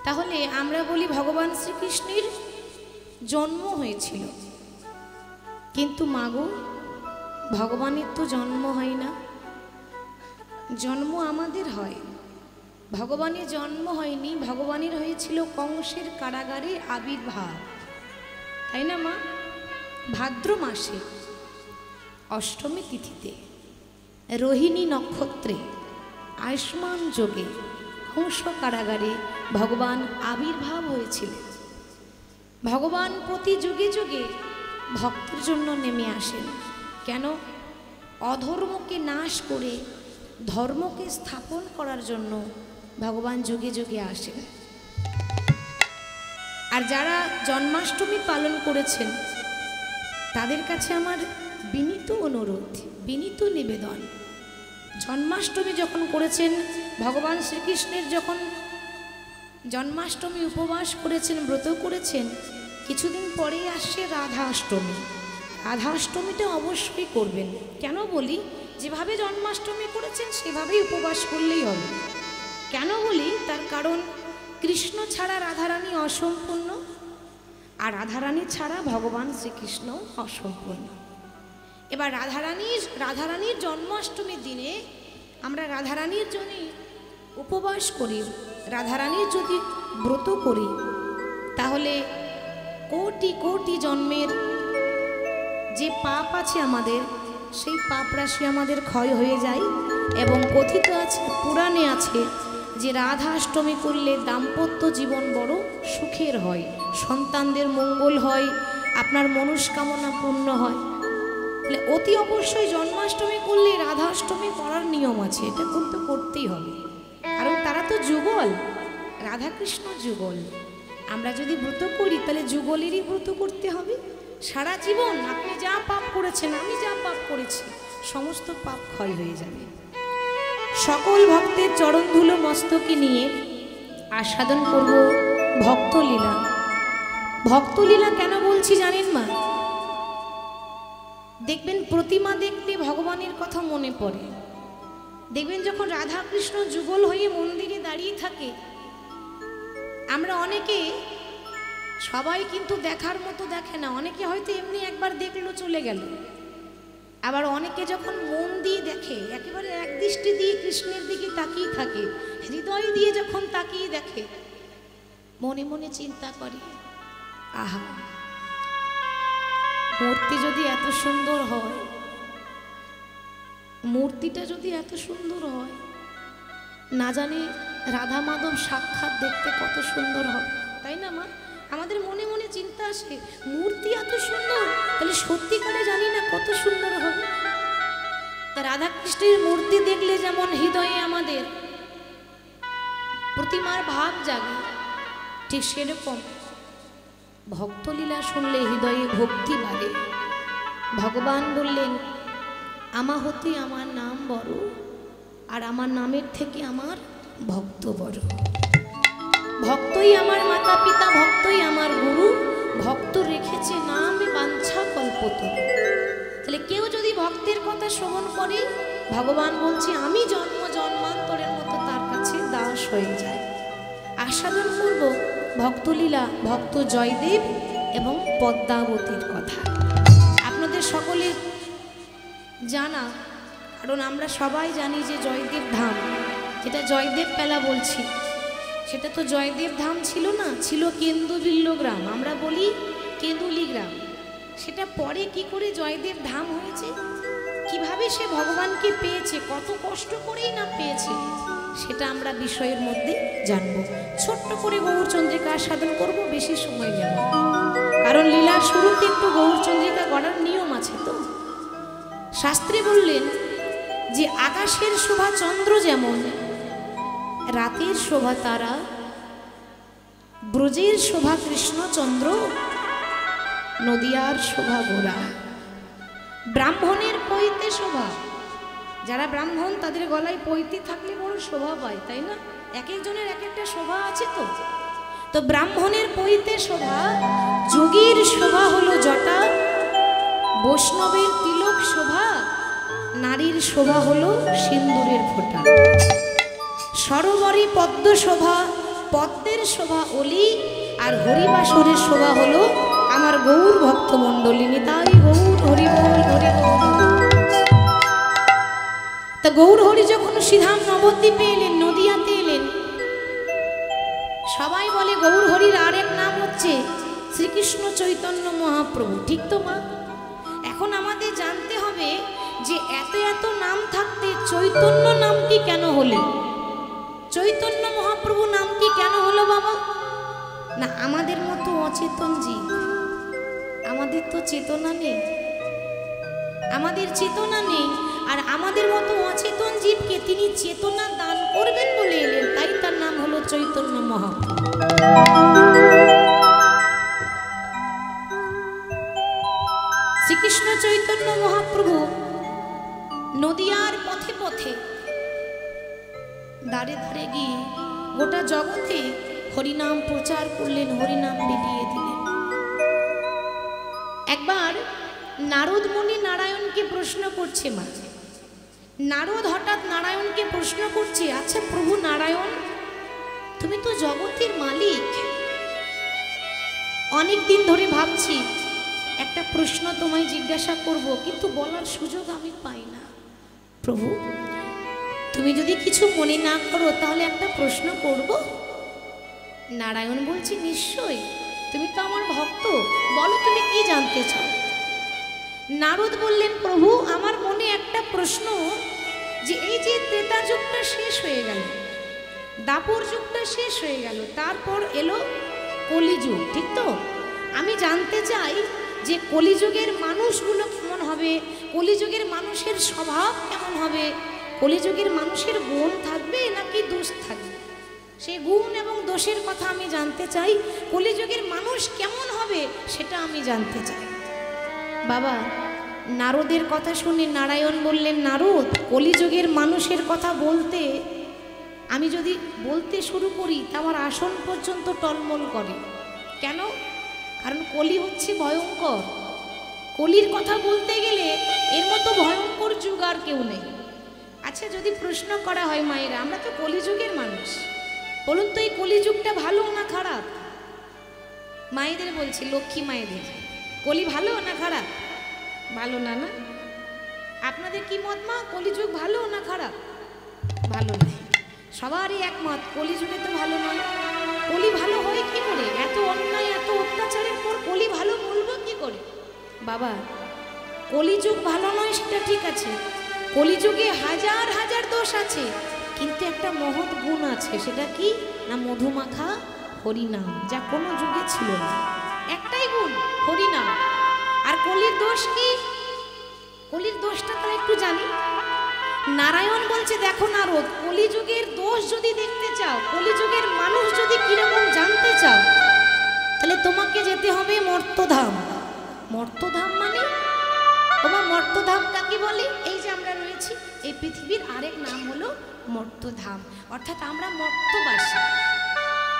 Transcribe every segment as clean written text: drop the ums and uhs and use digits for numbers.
তাহলে আমরা বলি ভগবান শ্রীকৃষ্ণের জন্ম হয়েছিল, কিন্তু মাগো ভগবানের তো জন্ম হয় না, জন্ম আমাদের হয়। ভগবানের জন্ম হয়নি, ভগবানের হয়েছিল কংসের কারাগারে আবির্ভাব, তাই না মা? ভাদ্র মাসে অষ্টমী তিথিতে রোহিণী নক্ষত্রে আয়ুষ্মান যোগে কংস কারাগারে ভগবান আবির্ভাব হয়েছিলেন। ভগবান প্রতি যুগে যুগে ভক্তের জন্য নেমে আসেন। কেন? অধর্মকে নাশ করে ধর্মকে স্থাপন করার জন্য ভগবান যুগে যুগে আসেন। আর যারা জন্মাষ্টমী পালন করেছেন তাদের কাছে আমার বিনীত অনুরোধ, বিনীত নিবেদন, জন্মাষ্টমী যখন করেছেন, ভগবান শ্রীকৃষ্ণের যখন জন্মাষ্টমী উপবাস করেছেন, ব্রত করেছেন, কিছুদিন পরেই আসছে রাধাষ্টমী। রাধাষ্টমীটা অবশ্যই করবেন। কেন বলি? যেভাবে জন্মাষ্টমী করেছেন সেভাবেই উপবাস করলেই হবে। কেন বলি? তার কারণ কৃষ্ণ ছাড়া রাধারানী অসম্পূর্ণ, আর রাধারানী ছাড়া ভগবান শ্রীকৃষ্ণ অসম্পূর্ণ। এবার রাধারানীর জন্মাষ্টমীর দিনে আমরা রাধারানীর জন্য উপবাস করি, রাধারানীর যদি ব্রত করি, তাহলে কোটি কোটি জন্মের যে পাপ আছে আমাদের, সেই পাপ রাশি আমাদের ক্ষয় হয়ে যায়। এবং কথিত আছে, পুরাণে আছে যে রাধাষ্টমী করলে দাম্পত্য জীবন বড় সুখের হয়, সন্তানদের মঙ্গল হয়, আপনার মনস্কামনা পূর্ণ হয়। তাহলে অতি অবশ্যই জন্মাষ্টমী করলে রাধাষ্টমী করার নিয়ম আছে, এটা কিন্তু করতেই হবে। কারণ তারা তো যুগল, রাধাকৃষ্ণ যুগল। আমরা যদি ব্রত করি তাহলে যুগলেরই ব্রত করতে হবে। সারা জীবন আপনি যা পাপ করেছেন, আমি যা পাপ করেছি, সমস্ত পাপ ক্ষয় হয়ে যাবে। সকল ভক্তের চরণধুলো মস্তকে নিয়ে আস্বাদন করব ভক্তলীলা। ভক্তলীলা কেন বলছি জানেন মা? দেখবেন প্রতিমা দেখলে ভগবানের কথা মনে পড়ে। দেখবেন যখন রাধা কৃষ্ণ যুগল হয়ে মন্দিরে দাঁড়িয়ে থাকে, আমরা অনেকে, সবাই কিন্তু দেখার মতো দেখে না, অনেকে হয়তো এমনি একবার দেখলো চলে গেল। আবার অনেকে যখন মন দিয়ে দেখে, একেবারে এক দৃষ্টি দিয়ে কৃষ্ণের দিকে তাকিয়ে থাকে, হৃদয় দিয়ে যখন তাকিয়ে দেখে, মনে মনে চিন্তা করে, আহা, মূর্তি যদি এত সুন্দর হয়, মূর্তিটা যদি এত সুন্দর হয়, না জানি রাধা মাধব সাক্ষাৎ দেখতে কত সুন্দর হবে, তাই না মা? আমাদের মনে মনে চিন্তা আসে, মূর্তি এত সুন্দর, তাহলে সত্যিকারে জানি না কত সুন্দর হবে। তা রাধাকৃষ্ণের মূর্তি দেখলে যেমন হৃদয়ে আমাদের প্রতিমার ভাব জাগে, ঠিক সেরকম ভক্তলীলা শুনলে হৃদয়ে ভক্তি বাড়ে। ভগবান বললেন, আমা হতে আমার নাম বড়, আর আমার নামের থেকে আমার ভক্ত বড়। ভক্তই আমার মাতা পিতা, ভক্তই আমার গুরু, ভক্ত রেখেছে নামে বাঞ্ছা কল্পতরু। তাহলে কেউ যদি ভক্তের কথা শ্রবণ করে, ভগবান বলছে আমি জন্ম জন্মান্তরের মতো তার কাছে দাস হয়ে যায়। আস্বাদন করব ভক্তলীলা, ভক্ত জয়দেব এবং পদ্মাবতীর কথা। আপনাদের সকলের জানা, কারণ আমরা সবাই জানি যে জয়দেব ধাম, যেটা জয়দেব পেলা বলছি, সেটা তো জয়দেব ধাম ছিল না, ছিল কেন্দুবিল্ল গ্রাম, আমরা বলি কেঁদুলি গ্রাম। সেটা পরে কি করে জয়দেব ধাম হয়েছে, কিভাবে সে ভগবানকে পেয়েছে, কত কষ্ট করেই না পেয়েছে, সেটা আমরা বিষয়ের মধ্যে জানবো। ছোট্ট করে গৌরচন্দ্রিকা সাধন করব, বেশি সময় নেব, কারণ লীলার শুরুতে একটু গৌরচন্দ্রিকা গড়ার নিয়ম আছে। তো শাস্ত্রী বললেন যে আকাশের শোভা চন্দ্র যেমন, রাতের শোভা তারা, ব্রজের শোভা কৃষ্ণচন্দ্র, নদিয়ার শোভা গোরা। ব্রাহ্মণের পৈতে শোভা, যারা ব্রাহ্মণ তাদের গলায় পৈতে থাকলে বড় শোভা পায়, তাই না? এক একজনের এক একটা শোভা আছে। তো ব্রাহ্মণের পৈতে শোভা, যোগীর শোভা হলো জটা, বৈষ্ণবের তিলক শোভা, নারীর শোভা হলো সিন্দুরের ফোঁটা। সরোবরে পদ্ম শোভা, পদ্মের শোভা অলি, আর হরিবাসরের শোভা হলো আমার গৌর ভক্তমণ্ডলী। নিতাই গৌর হরি বল, হরি বল। তা গৌর হরি যখন শ্রীধাম নবদ্বীপে এলেন, নদিয়াতে এলেন, সবাই বলে গৌর হরির আরেক নাম হচ্ছে শ্রীকৃষ্ণ চৈতন্য মহাপ্রভু। ঠিক তো মা? এখন আমাদের জানতে হবে যে এত এত নাম থাকতে চৈতন্য নামটি কেন হলো? চৈতন্য মহাপ্রভু নামটি কেন হলো বাবা? না আমাদের মতো অচেতন জীব, আমাদের তো চেতনা নেই, আমাদের চেতনা নেই। আর আমাদের মতো অচেতন জীবকে তিনি চেতনা দান করবেন বলে এলেন, তাই তার নাম হলো চৈতন্য মহাপ্রভু। শ্রীকৃষ্ণ চৈতন্য মহাপ্রভু নদিয়ার পথে পথে দাঁড়ে দাঁড়ে গিয়ে গোটা জগতে হরিনাম প্রচার করলেন, হরিনাম বিলিয়ে দিলেন। একবার নারদ মুনি নারায়ণকে প্রশ্ন করছে, মা নারদ হঠাৎ নারায়ণকে প্রশ্ন করছে, আচ্ছা প্রভু নারায়ণ, তুমি তো জগতের মালিক, অনেক দিন ধরে ভাবছি একটা প্রশ্ন তোমায় জিজ্ঞাসা করব, কিন্তু বলার সুযোগ আমি পাই না। প্রভু তুমি যদি কিছু মনে না করো তাহলে একটা প্রশ্ন করব। নারায়ণ বলছি, নিশ্চয়ই, তুমি তো আমার ভক্ত, বলো তুমি কি জানতে চাও। নারদ বললেন, প্রভু আমার মনে একটা প্রশ্ন, যে এই যে ত্রেতা যুগটা শেষ হয়ে গেল, দাপর যুগটা শেষ হয়ে গেল, তারপর এলো কলিযুগ, ঠিক তো? আমি জানতে চাই যে কলিযুগের মানুষগুলো কেমন হবে, কলিযুগের মানুষের স্বভাব কেমন হবে, কলিযুগের মানুষের গুণ থাকবে নাকি দোষ থাকবে, সেই গুণ এবং দোষের কথা আমি জানতে চাই। কলিযুগের মানুষ কেমন হবে সেটা আমি জানতে চাই। বাবা নারদের কথা শুনে নারায়ণ বললেন, নারদ কলিযুগের মানুষের কথা বলতে আমি যদি বলতে শুরু করি তা আমার আসন পর্যন্ত টলমল করে। কেন? কারণ কলি হচ্ছে ভয়ঙ্কর, কলির কথা বলতে গেলে এর মতো ভয়ঙ্কর যুগ আর কেউ নেই। আচ্ছা যদি প্রশ্ন করা হয় মায়েরা, আমরা তো কলিযুগের মানুষ, বলুন তো এই কলিযুগটা ভালো না খারাপ? মায়েদের বলছি, লক্ষ্মী মায়েদের, কলি ভালো না খারাপ? ভালো না, না? আপনাদের কি মত মা, কলিযুগ ভালো না খারাপ? ভালো নয়, সবারই একমত কলিযুগে তো ভালো নয়। কলি ভালো হয় কি করে? এত অন্যায় এত অত্যাচারের পর কলি ভালো বলবো কি করে? বাবা কলিযুগ ভালো নয় সেটা ঠিক আছে, কলিযুগে হাজার হাজার দোষ আছে, কিন্তু একটা মহৎ গুণ আছে, সেটা কি না মধুমাখা হরিনাম, যা কোনো যুগে ছিল না। একটাই গুণ, হরিনাম। আর কলির দোষ কি? কলির দোষটা তাহলে একটু জানি। নারায়ণ বলছে, দেখো নারদ, কলিযুগের দোষ যদি দেখতে চাও, কলিযুগের মানুষ যদি কিরকম জানতে চাও, তাহলে তোমাকে যেতে হবে মর্তধাম। মর্তধাম মানে তোমার মর্তধাম কাকে বলে? এই যে আমরা রয়েছি, এই পৃথিবীর আরেক নাম হলো মর্তধাম, অর্থাৎ আমরা মর্তবাসী।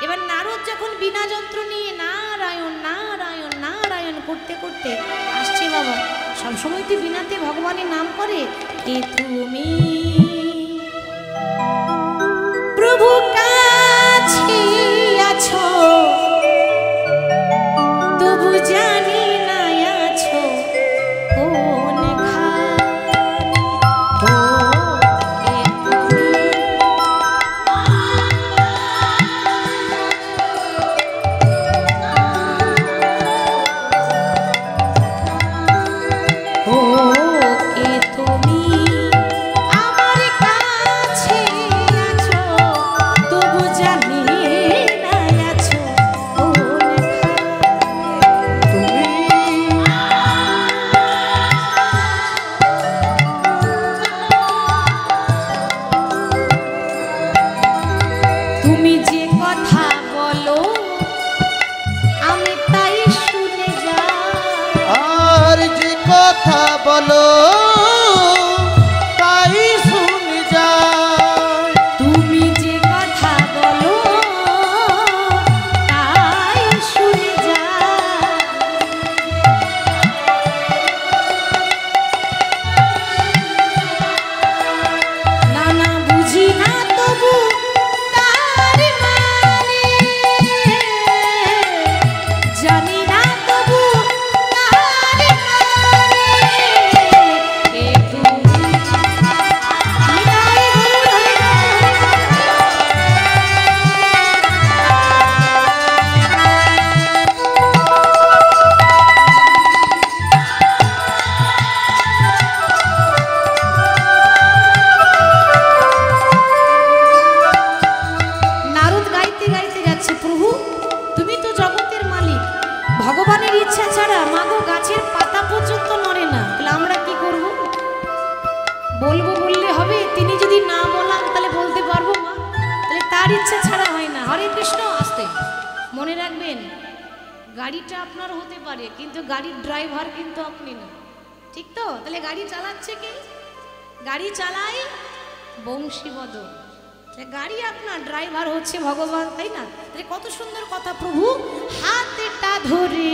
এবার নারদ যখন বিনা যন্ত্র নিয়ে নারায়ণ নারায়ণ নারায়ণ করতে করতে আসছে, বাবা সবসময় তুই বিনাতে ভগবানের নাম করে, কে তুমি প্রভু কাছে আছো, তবু জানি না আছো কোন আছে, প্রভু তুমি তো জগতের মালিক, ভগবানের ইচ্ছা ছাড়া মাগো গাছের পাতা পর্যন্ত নড়ে না, তাহলে আমরা কি করব? বলবো বললে হবে, তিনি যদি না বলান তাহলে বলতে পারবো মা? তাহলে তার ইচ্ছা ছাড়া হয় না। হরে কৃষ্ণ। আসতে মনে রাখবেন, গাড়িটা আপনার হতে পারে কিন্তু গাড়ির ড্রাইভার কিন্তু আপনি না, ঠিক তো? তাহলে গাড়ি চালাচ্ছে কে? গাড়ি চালাই বংশীবদ, গাড়ি আপনার, ড্রাইভার হচ্ছে ভগবান, তাই না? তাহলে কত সুন্দর কথা, প্রভু হাতটা ধরে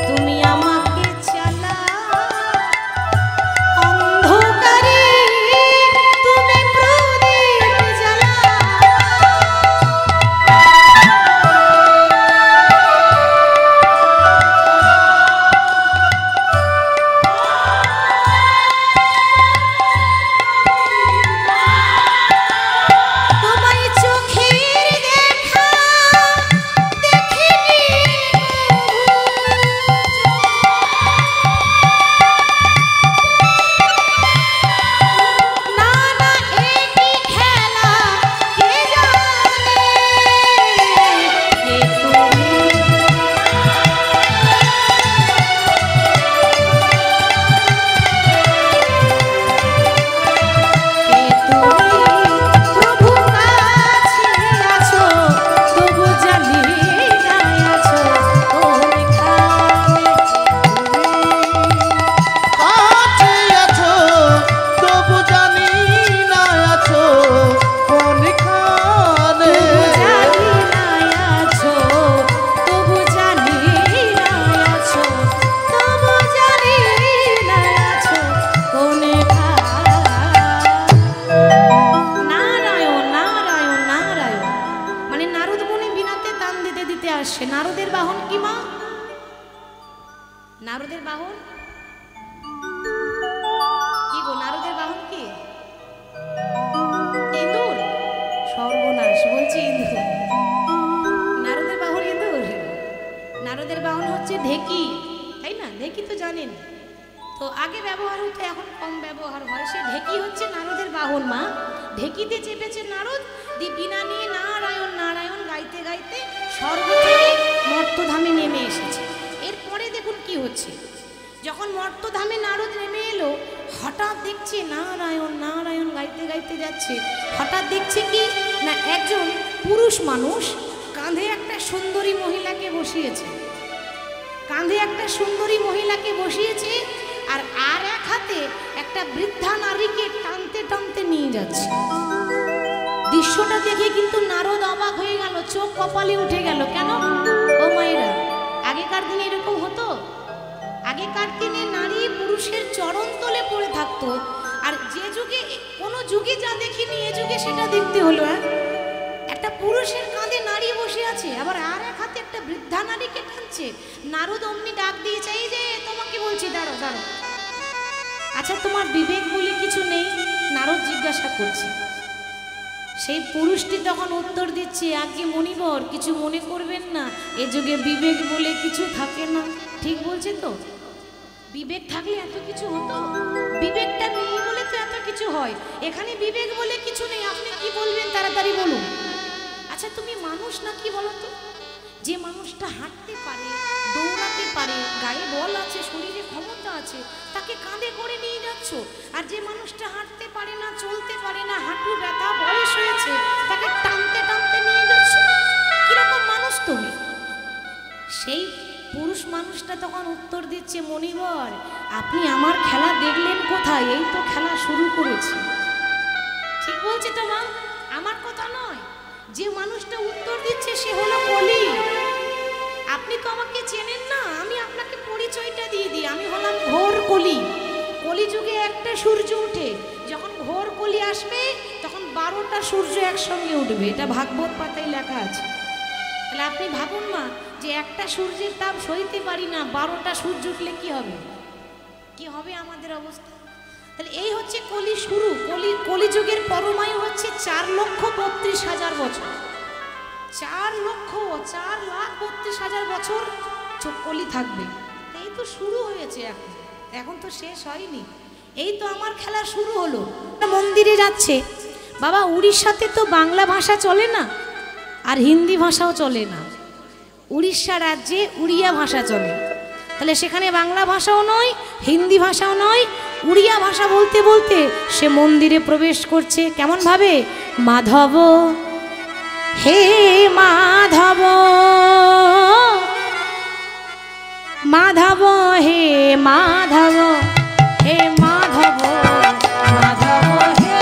তুমি আমাকে চালা, অন্ধকারে তুমি প্রদীপ জ্বালা, নারদের বাহন কি মা? নারদের বাহন কি গো? নারদের বাহন কি? ইঁদুর? সর্বনাশ, বলছি ইঁদুর। নারদের বাহন ইঁদুর? নারদের বাহন হচ্ছে ঢেকি, তাই না? ঢেকি তো জানেন, তো আগে ব্যবহার হতো, এখন কম ব্যবহার হয়। সে ঢেকি হচ্ছে নারদের বাহন মা। ঢেকিতে চেপেছে নারদ, বিনা নিয়ে নারায়ণ নারায়ণ গাইতে গাইতে স্বর্গ থেকে মর্তধামে নেমে এসেছে। এরপরে দেখুন কি হচ্ছে, যখন মর্তধামে নারদ নেমে এলো, হঠাৎ দেখছে নারায়ণ নারায়ণ গাইতে গাইতে যাচ্ছে, হঠাৎ দেখছে কি না, একজন পুরুষ মানুষ কাঁধে একটা সুন্দরী মহিলাকে বসিয়েছে, কাঁধে একটা সুন্দরী মহিলাকে বসিয়েছে, আর আর এক হাতে একটা বৃদ্ধা নারীকে টানতে টানতে নিয়ে যাচ্ছে। দৃশ্যটা দেখে কিন্তু নারদ অবাক হয়ে গেল, চোখ কপালে উঠে গেল। কেন ও মায়েরা, আগেকার দিনে এরকম হতো? আগেকার দিনে নারী পুরুষের চরণ তলে পড়ে থাকতো, আর যে যুগে, কোনো যুগে যা দেখিনি এ যুগে সেটা দেখতে হলো। একটা পুরুষের কাঁধে নারী বসে আছে, আবার আর এক হাতে একটা বৃদ্ধা নারীকে টানছে। নারদ অমনি ডাক দিয়েছে, এই যে তোমাকে বলছি, দাঁড়ো দাঁড়ো। আচ্ছা তোমার বিবেক বলে কিছু নেই? নারদ জিজ্ঞাসা করছে। সেই পুরুষটি তখন উত্তর দিচ্ছে, আগে মনিবর কিছু মনে করবেন না, এ যুগে বিবেক বলে কিছু থাকে না। ঠিক বলছে তো? বিবেক থাকলে এত কিছু হতো? বিবেকটা নেই বলে তো এত কিছু হয়। এখানে বিবেক বলে কিছু নেই, আপনি কি বলবেন তাড়াতাড়ি বলুন। আচ্ছা তুমি মানুষ না কি বলো তো? যে মানুষটা হাঁটতে পারে, দৌড়াতে পারে, গায়ে বল আছে, শরীরে ক্ষমতা আছে, তাকে কাঁধে করে নিয়ে যাচ্ছ। আর যে মানুষটা হাঁটতে পারে না, চলতে পারে না, হাঁটু ব্যথা, বয়স হয়েছে, তাকে টানতে টানতে নিয়ে যাচ্ছ। কিরকম মানুষ তুমি? সেই পুরুষ মানুষটা তখন উত্তর দিচ্ছে, মনিবর আপনি আমার খেলা দেখলেন কোথায়? এই তো খেলা শুরু করেছি। ঠিক বলছে তো মা? আমার কথা নয়। যে মানুষটা উত্তর দিচ্ছে সে হলো কলি। আপনি তো আমাকে চেনেন না, আমি আপনাকে পরিচয়টা দিয়ে দিই, আমি হলাম ঘোর কলি। কলিযুগে একটা সূর্য উঠে, যখন ঘোর কলি আসবে তখন 12টা সূর্য একসঙ্গে উঠবে, এটা ভাগবত পাতায় লেখা আছে। তাহলে আপনি ভাবুন মা, যে একটা সূর্যের তাপ সইতে পারি না, 12টা সূর্য উঠলে কি হবে? কি হবে আমাদের অবস্থা? তাহলে এই হচ্ছে কলি শুরু। কলিযুগের পরমায়ু হচ্ছে 4,32,000 বছর। 4,32,000 বছর কলি থাকবে। এই তো শুরু হয়েছে, এখন তো শেষ হয়নি। এই তো আমার খেলা শুরু হলো। মন্দিরে যাচ্ছে, বাবা উড়িষ্যাতে তো বাংলা ভাষা চলে না, আর হিন্দি ভাষাও চলে না। উড়িষ্যা রাজ্যে উড়িয়া ভাষা চলে। তাহলে সেখানে বাংলা ভাষাও নয়, হিন্দি ভাষাও নয়, উড়িয়া ভাষা বলতে বলতে সে মন্দিরে প্রবেশ করছে। কেমন ভাবে? মাধব হে মাধব, মাধব হে মাধব, হে মাধব, মাধব হে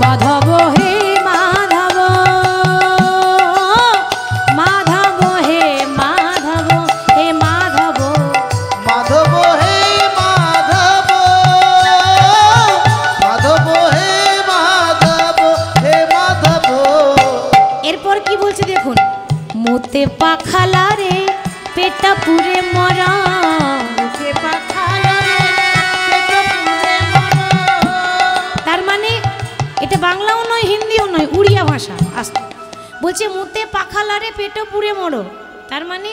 মাধব, হে মাধব, মাধব হে মাধব, হে মাধব, মাধব হে মাধব, মাধব হে মাধব, হে মাধব। এরপর কি বলছে দেখুন, মোতে পাখালা রে পেটা পুরে মরা, মোতে পাখালা রে পেটা পুরে মরা। তার মানে এটা বাংলাও নয়, হিন্দিও নয়, উড়িয়া ভাষা। আসতে বলছে মোতে পাখালারে পেটো পুড়ে মরো। তার মানে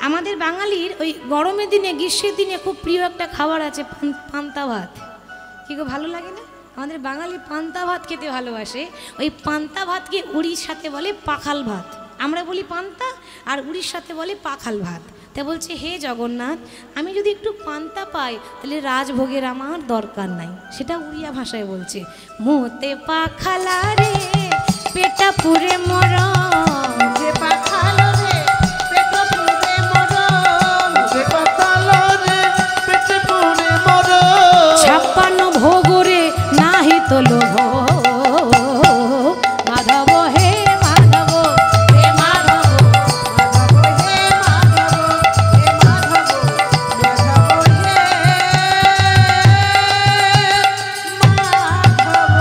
আমাদের বাঙালির ওই গরমের দিনে, গ্রীষ্মের দিনে খুব প্রিয় একটা খাবার আছে, পান্তা ভাত। কি গো, ভালো লাগে না? আমাদের বাঙালি পান্তা ভাত খেতে ভালোবাসে। ওই পান্তা ভাতকে উড়িষ্যাতে বলে পাখাল ভাত। আমরা বলি পান্তা, আর উড়িষ্যাতে বলে পাখাল ভাত। তা বলছে হে জগন্নাথ, আমি যদি একটু পান্তা পাই তাহলে রাজভোগের আমার দরকার নাই। সেটা উড়িয়া ভাষায় বলছে, মোতে পাখালা রে পেটা পুরে মরা, মোতে পাখালা রে পেটা পুরে মরা, মোতে পাখালা রে পেটে পুরে মরো। 56 ভোগ রে নাহি তো লোভ, মাধব হে মাধব, হে মাধব, মাধব হে মাধব, হে মাধব, মাধব হে মাধব।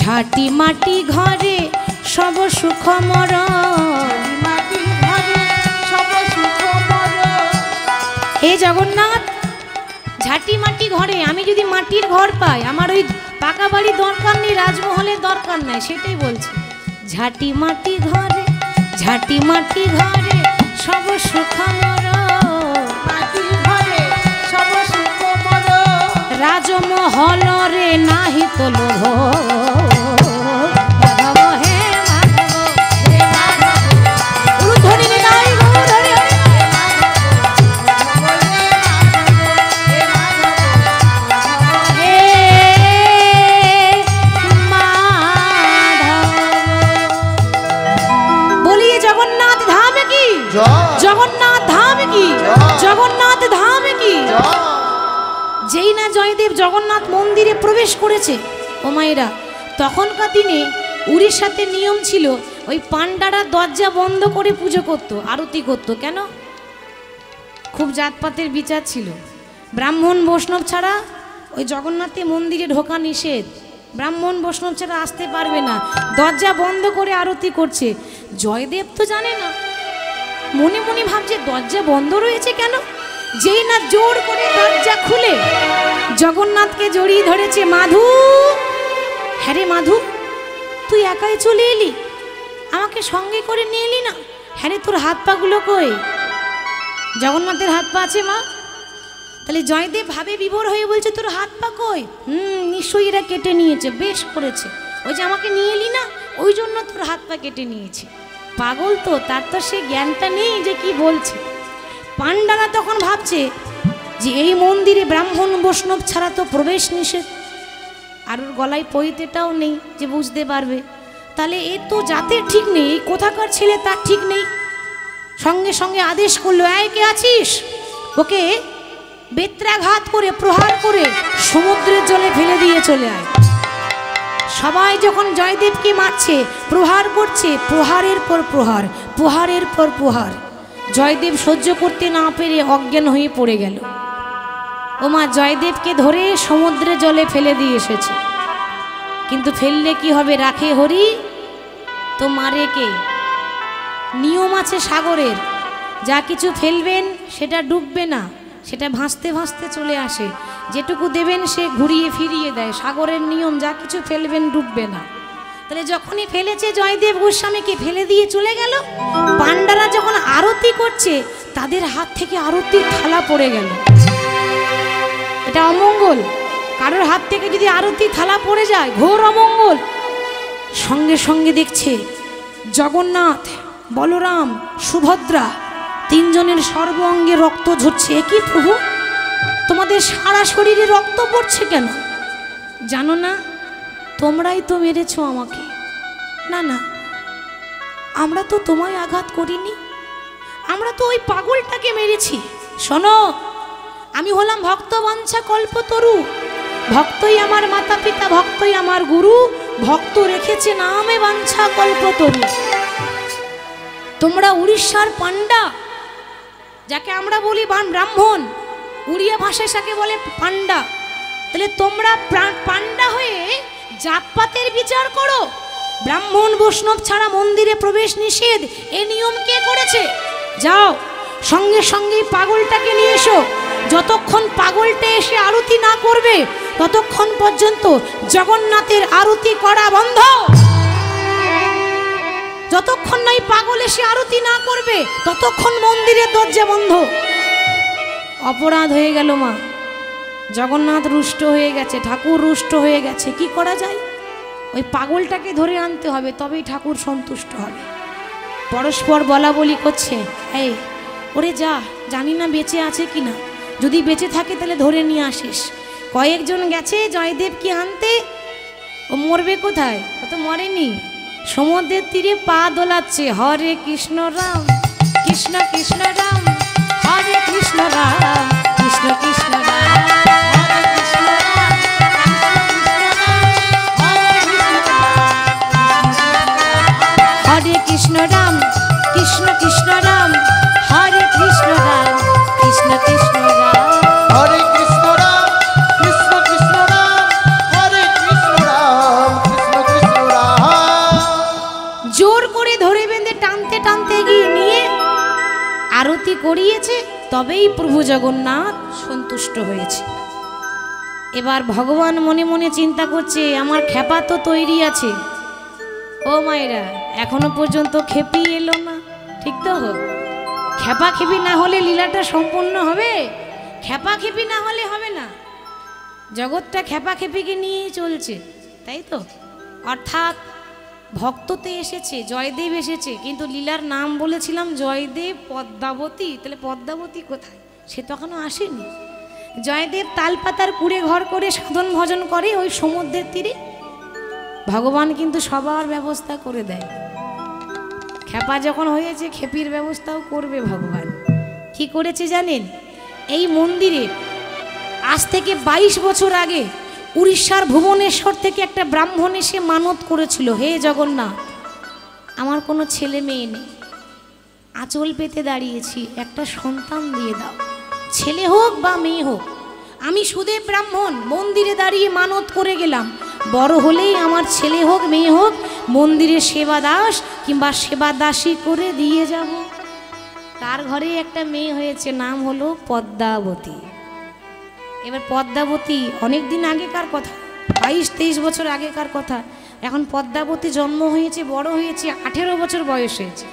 ঝাঁটি মাটি ঘরে সব সুখ মর, মাটি ঘরে সব সুখ মর। হে জগন্নাথ, ঝাঁটি মাটি ঘরে, আমি যদি মাটির ঘর পাই, আমার ওই পাকা বাড়ি দরকার নেই, রাজমহলের দরকার নাই। সেটাই বলছি, ঝাঁটি মাটি ঘরে, ঝাঁটি মাটি ঘরে সব সুখ মর, মাটি ঘরে সব সুখ মর। রাজমহল রে নাহি তো লোভ, মাধব হে মাধব, হে মাধব, উর্ধ্বনি নিতাই গৌর হরি হরি। জগন্নাথ ধাম কি, জগন্নাথ ধাম কি, জগন্নাথ ধাম কি। যেই না জয়দেব জগন্নাথ মন্দিরে প্রবেশ করেছে, ও মায়েরা, তখনকার দিনে উড়িষ্যাতে নিয়ম ছিল ওই পান্ডারা দরজা বন্ধ করে পুজো করত, আরতি করত। কেন? খুব জাতপাতের বিচার ছিল, ব্রাহ্মণ বৈষ্ণব ছাড়া ওই জগন্নাথের মন্দিরে ঢোকা নিষেধ। ব্রাহ্মণ বৈষ্ণব ছাড়া আসতে পারবে না, দরজা বন্ধ করে আরতি করছে। জয়দেব তো জানে না, মনে মনে ভাবছে দরজা বন্ধ রয়েছে কেন। যেই না জোর করে দরজা খুলে জগন্নাথকে জড়িয়ে ধরেছে, মাধু, হ্যাঁ রে মাধু, তুই একাই চলে এলি, আমাকে সঙ্গে করে নিয়ে এলি না? হ্যাঁ রে, তোর হাত পাগুলো কই? জগন্নাথের হাত পা আছে মা। তাহলে জয়দেব ভাবে বিভোর হয়ে বলছে, তোর হাত পা কই? নিশ্চয়ই এরা কেটে নিয়েছে, বেশ করেছে, ওই যে আমাকে নিয়ে এলি না, ওই জন্য তোর হাত পা কেটে নিয়েছে। পাগল তো, তার তো সে জ্ঞানটা নেই যে কি বলছে। পান্ডারা তখন ভাবছে যে এই মন্দিরে ব্রাহ্মণ বৈষ্ণব ছাড়া তো প্রবেশ নিষেধ, আর ওর গলায় পৈতেটাও নেই যে বুঝতে পারবে। তাহলে এ তো জাতের ঠিক নেই, এই কোথাকার ছেলে তার ঠিক নেই। সঙ্গে সঙ্গে আদেশ করলো, এই কে আছিস, ওকে বেত্রাঘাত করে প্রহার করে সমুদ্রের জলে ফেলে দিয়ে চলে আয়। সবাই যখন জয়দেবকে মারছে, প্রহার করছে, প্রহারের পর প্রহার, প্রহারের পর প্রহার, জয়দেব সহ্য করতে না পেরে অজ্ঞান হয়ে পড়ে গেল। ওমা, জয়দেবকে ধরে সমুদ্রের জলে ফেলে দিয়ে এসেছে, কিন্তু ফেললে কি হবে, রাখে হরি তো মারে কে। নিয়ম আছে সাগরের, যা কিছু ফেলবেন সেটা ডুববে না, সেটা ভাসতে ভাসতে চলে আসে। যেটুকু দেবেন সে ঘুরিয়ে ফিরিয়ে দেয়। সাগরের নিয়ম, যা কিছু ফেলবেন ডুববে না। তাহলে যখনই ফেলেছে জয়দেব গোস্বামীকে, ফেলে দিয়ে চলে গেল। পান্ডারা যখন আরতি করছে, তাদের হাত থেকে আরতির থালা পড়ে গেল। এটা অমঙ্গল। কারোর হাত থেকে যদি আরতি থালা পড়ে যায়, ঘোর অমঙ্গল। সঙ্গে সঙ্গে দেখছে জগন্নাথ, বলরাম, সুভদ্রা তিনজনের সর্ব অঙ্গে রক্ত ঝরছে। কি প্রভু, তোমাদের সারা শরীরে রক্ত পড়ছে কেন? জানো না, তোমরাই তো মেরেছো আমাকে। না না, আমরা তো তোমায় আঘাত করিনি, আমরা তো ওই পাগলটাকে মেরেছি। শোনো, আমি হলাম ভক্তবাঞ্ছা কল্পতরু, ভক্তই আমার মাতা পিতা, ভক্তই আমার গুরু, ভক্ত রেখেছে নামে বাঞ্ছা কল্পতরু। তোমরা উড়িষ্যার পান্ডা, যাকে আমরা বলি ব্রাহ্মণ, উড়িয়া ভাষায় তাকে বলে পান্ডা। তাহলে তোমরা পান্ডা হয়ে জাতপাতের বিচার করো? ব্রাহ্মণ বৈষ্ণব ছাড়া মন্দিরে প্রবেশ নিষেধ, এ নিয়ম কে করেছে? যাও, সঙ্গে সঙ্গে পাগলটাকে নিয়ে এসো। যতক্ষণ পাগলটা এসে আরতি না করবে ততক্ষণ পর্যন্ত জগন্নাথের আরতি করা বন্ধ। যতক্ষণ নাই পাগল এসে আরতি না করবে ততক্ষণ মন্দিরের দরজা বন্ধ। অপরাধ হয়ে গেল মা, জগন্নাথ রুষ্ট হয়ে গেছে, ঠাকুর রুষ্ট হয়ে গেছে। কি করা যায়? ওই পাগলটাকে ধরে আনতে হবে, তবেই ঠাকুর সন্তুষ্ট হবে। পরস্পর বলা বলি করছে, এই ওরে যা, জানি না বেঁচে আছে কিনা, যদি বেঁচে থাকে তাহলে ধরে নিয়ে আসিস। কয়েকজন গেছে জয়দেবকে আনতে, ও মরবে কোথায়? ও তো মরেনি, সমুদ্রের তীরে পা দোলাচ্ছে। হরে কৃষ্ণ রাম কৃষ্ণ কৃষ্ণ রাম, হরে কৃষ্ণ রাম কৃষ্ণ কৃষ্ণ রাম, হরে কৃষ্ণ রাম কৃষ্ণ কৃষ্ণ রাম, হরে কৃষ্ণ রাম কৃষ্ণ কৃষ্ণ রাম, হরে কৃষ্ণ রাম কৃষ্ণ কৃষ্ণ রাম, হরে কৃষ্ণ রাম কৃষ্ণ কৃষ্ণ রাম। জোর করে ধরে বেঁধে টানতে টানতে গিয়ে নিয়ে আরতি করিয়েছে, তবেই প্রভু জগন্নাথ সন্তুষ্ট হয়েছে। এবার ভগবান মনে মনে চিন্তা করছে, আমার খেপা তো তৈরি আছে। ও মায়েরা, এখনো পর্যন্ত খেপি এলো না, ঠিক তো? খেপা খেপি না হলে লীলাটা সম্পূর্ণ হবে, খেপা খেপি না হলে হবে না। জগৎটা খেপা খেপিকে নিয়েই চলছে, তাই তো? অর্থাৎ ভক্ততে এসেছে, জয়দেব এসেছে, কিন্তু লীলার নাম বলেছিলাম জয়দেব পদ্মাবতী। তাহলে পদ্মাবতী কোথায়? সে তো এখনো আসেনি। জয়দেব তালপাতার কুড়ে ঘর করে সাধন ভজন করে ওই সমুদ্রের তীরে। ভগবান কিন্তু সবার ব্যবস্থা করে দেয়। খেপা যখন হয়েছে, খেপির ব্যবস্থাও করবে ভগবান। কি করেছে জানেন? এই মন্দিরে আজ থেকে 22 বছর আগে উড়িষ্যার ভুবনেশ্বর থেকে একটা ব্রাহ্মণ এসে মানত করেছিল, হে জগন্নাথ, আমার কোনো ছেলে মেয়ে নেই, আঁচল পেতে দাঁড়িয়েছি, একটা সন্তান দিয়ে দাও, ছেলে হোক বা মেয়ে হোক। আমি সুদেব ব্রাহ্মণ মন্দিরে দাঁড়িয়ে মানত করে গেলাম, বড় হলেই আমার ছেলে হোক মেয়ে হোক মন্দিরে সেবা দাস কিংবা সেবা দাসী করে দিয়ে যাব। তার ঘরে একটা মেয়ে হয়েছে, নাম হলো পদ্মাবতী। এবার পদ্মাবতী অনেক দিন আগেকার কথা, 22-23 বছর আগেকার কথা। এখন পদ্মাবতী জন্ম হয়েছে, বড় হয়েছে, 18 বছর বয়স হয়েছে,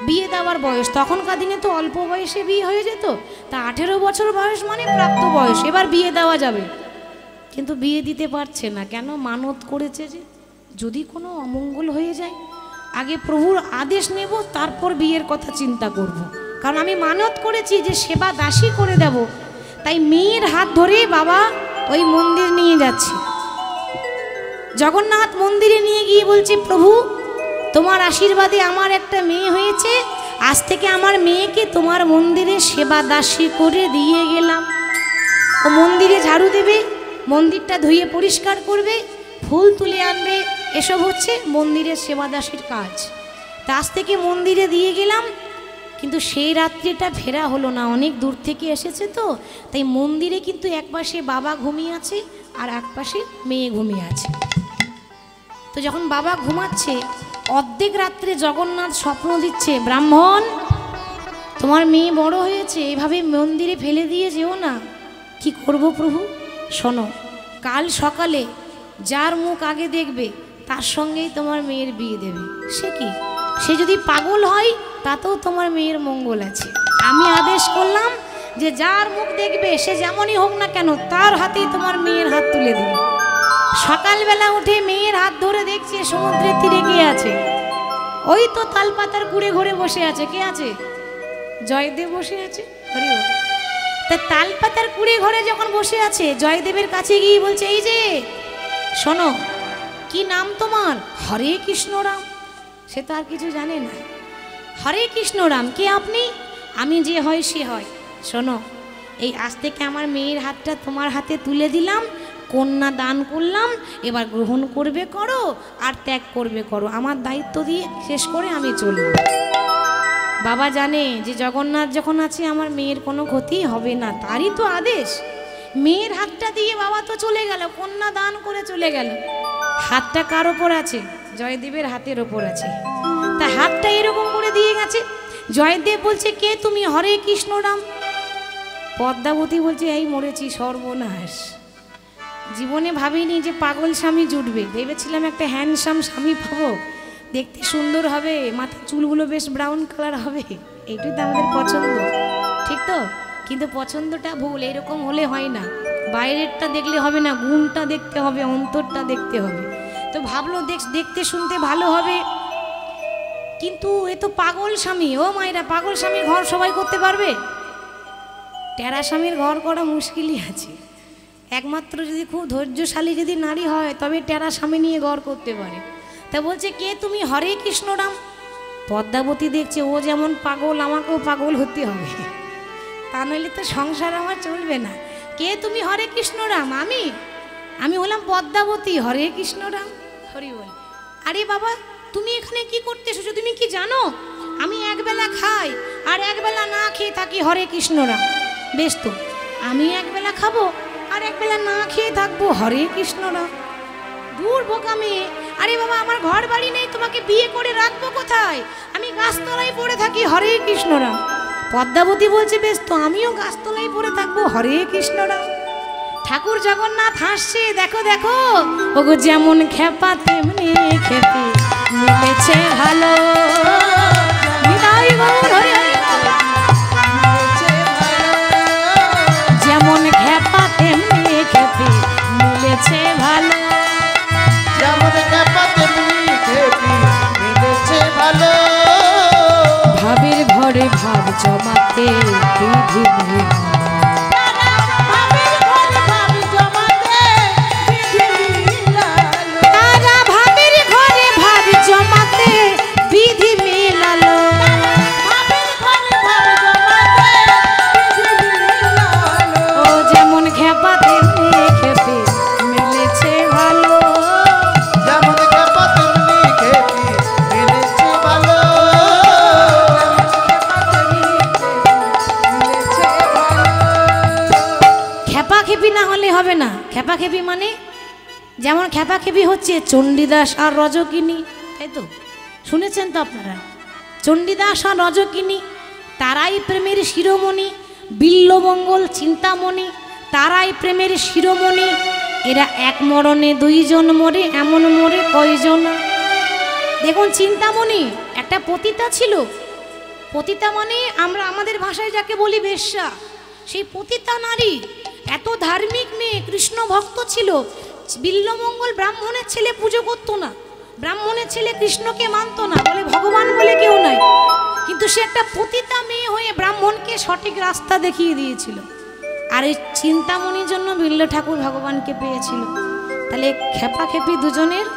বিয়ে দেওয়ার বয়স। তখনকার দিনে তো অল্প বয়সে বিয়ে হয়ে যেত, তা 18 বছর বয়স মানে প্রাপ্ত বয়স, এবার বিয়ে দেওয়া যাবে। কিন্তু বিয়ে দিতে পারছে না, কেন? মানত করেছে যে যদি কোনো অমঙ্গল হয়ে যায়, আগে প্রভুর আদেশ নেব, তারপর বিয়ের কথা চিন্তা করব। কারণ আমি মানত করেছি যে সেবা দাসী করে দেব। তাই মেয়ের হাত ধরে বাবা ওই মন্দির নিয়ে যাচ্ছে। জগন্নাথ মন্দিরে নিয়ে গিয়ে বলছে, প্রভু তোমার আশীর্বাদে আমার একটা মেয়ে হয়েছে, আজ থেকে আমার মেয়েকে তোমার মন্দিরে সেবা দাসী করে দিয়ে গেলাম। ও মন্দিরে ঝাড়ু দেবে, মন্দিরটা ধুয়ে পরিষ্কার করবে, ফুল তুলে আনবে, এসব হচ্ছে মন্দিরের সেবা দাসীর কাজ। তা আজ থেকে মন্দিরে দিয়ে গেলাম। কিন্তু সেই রাত্রিটা ফেরা হলো না, অনেক দূর থেকে এসেছে তো, তাই মন্দিরে কিন্তু এক পাশে বাবা ঘুমিয়ে আছে আর এক পাশে মেয়ে ঘুমিয়ে আছে। তো যখন বাবা ঘুমাচ্ছে, অর্ধেক রাত্রে জগন্নাথ স্বপ্ন দিচ্ছে, ব্রাহ্মণ তোমার মেয়ে বড় হয়েছে, এভাবে মন্দিরে ফেলে দিয়ে যেও না। কি করব প্রভু? শোনো, কাল সকালে যার মুখ আগে দেখবে তার সঙ্গেই তোমার মেয়ের বিয়ে দেবে। সে কি? সে যদি পাগল হয় তাতেও তোমার মেয়ের মঙ্গল আছে। আমি আদেশ করলাম যে যার মুখ দেখবে সে যেমনই হোক না কেন তার হাতেই তোমার মেয়ের হাত তুলে দিবে। সকালবেলা উঠে মেয়ের হাত ধরে দেখছে সমুদ্রের তীরে কে আছে, ওই তো তালপাতার কুড়ে ঘরে বসে আছে। কে আছে? জয়দেব বসে আছে। হরি বল। তা তালপাতার কুড়ে ঘরে যখন বসে আছে, জয়দেবের কাছে গিয়ে বলছে, এই যে শোনো, কি নাম তোমার? হরে কৃষ্ণ রাম। সে তো আর কিছু জানে না। হরে কৃষ্ণ রাম, কে আপনি? আমি যে হয় সে হয়। শোনো, এই আজ থেকে আমার মেয়ের হাতটা তোমার হাতে তুলে দিলাম, কন্যা দান করলাম, এবার গ্রহণ করবে করো, আর ত্যাগ করবে করো, আমার দায়িত্ব দিয়ে শেষ করে আমি চললাম। বাবা জানে যে জগন্নাথ যখন আছে আমার মেয়ের কোনো ক্ষতি হবে না, তারই তো আদেশ। মেয়ের হাতটা দিয়ে বাবা তো চলে গেল, কন্যা দান করে চলে গেল। হাতটা কার ওপর আছে? জয়দেবের হাতের ওপর আছে। তা হাতটা এরকম করে দিয়ে গেছে। জয়দেব বলছে, কে তুমি? হরে কৃষ্ণ রাম। পদ্মাবতী বলছে, এই মরেছি, সর্বনাশ। জীবনে ভাবিনি যে পাগল স্বামী জুটবে, ভেবেছিলাম একটা হ্যান্ডসাম স্বামী পাবো, দেখতে সুন্দর হবে, মাথার চুলগুলো বেশ ব্রাউন কালার হবে, এইটাই তো আমাদের পছন্দ, ঠিক তো? কিন্তু পছন্দটা ভুল, এরকম হলে হয় না। বাইরেরটা দেখলে হবে না, গুণটা দেখতে হবে, অন্তরটা দেখতে হবে। তো ভাবলো দেখতে শুনতে ভালো হবে, কিন্তু এ তো পাগল স্বামী। ও মায়েরা, পাগল স্বামীর ঘর সবাই করতে পারবে? টেরা স্বামীর ঘর করা মুশকিলই আছে। একমাত্র যদি খুব ধৈর্যশালী যদি নারী হয় তবে টেরা স্বামী নিয়ে ঘর করতে পারে। তা বলছে, কে তুমি? হরে কৃষ্ণ রাম। পদ্মাবতী দেখছে ও যেমন পাগল, আমাকেও পাগল হতে হবে, তা নইলে তো সংসার আমার চলবে না। কে তুমি? হরে কৃষ্ণ রাম। আমি হলাম পদ্মাবতী। হরে কৃষ্ণ রাম। হরি বল। আরে বাবা, তুমি এখানে কি করতে এসেছো? তুমি কি জানো আমি একবেলা খাই আর একবেলা না খেয়ে থাকি? হরে কৃষ্ণ রাম। বেশ তো, আমি একবেলা খাবো আর একবেলা না খেয়ে থাকবো। হরে কৃষ্ণ রাম। দূর বোকা মেয়ে। আরে বাবা, আমার ঘর বাড়ি নেই, তোমাকে বিয়ে করে রাখবো কোথায়? আমি গাছতলায় পড়ে থাকি। হরে কৃষ্ণ রাম। পদ্মাবতী বলছে, বেশ তো, আমিও গাছতলায় পড়ে থাকবো। হরে কৃষ্ণ রাম। ঠাকুর জগন্নাথ হাসছে, দেখো দেখো, ওগো যেমন খেপা তেমনি খেপে মিলেছে ভালো। যেমন খেপা তেমনি খেপে মিলেছে ভালো। যেমন খেপা তেমনি খেপি মিলেছে ভালো। ভাবের ঘরে ভাব জমাতে বিধি নেই। হবে না। খেপাখেপি মানে যেমন খেপাখেপি হচ্ছে চণ্ডীদাস আর রজকিনী, তাই তো শুনেছেন তো আপনারা? চণ্ডীদাস আর রজকিনী তারাই প্রেমের শিরোমণি, বিল্লমঙ্গল চিন্তামণি তারাই প্রেমের শিরোমণি। এরা এক মরণে দুইজন মরে, এমন মরে কয়জন। দেখুন, চিন্তামণি একটা পতিতা ছিল। পতিতা মানে আমরা আমাদের ভাষায় যাকে বলি বেশ্যা, সেই পতিতা নারী এত ধার্মিক মেয়ে, কৃষ্ণ ভক্ত ছিল। বিল্লমঙ্গল ব্রাহ্মণের ছেলে পুজো করতো না, ব্রাহ্মণের ছেলে কৃষ্ণকে মানত না, বলে ভগবান বলে কেউ নাই। কিন্তু সে একটা পতিতা মেয়ে হয়ে ব্রাহ্মণকে সঠিক রাস্তা দেখিয়ে দিয়েছিল। আর এই চিন্তামণির জন্য বিল্ল ঠাকুর ভগবানকে পেয়েছিল। তাহলে খেপাখেপি দুজনের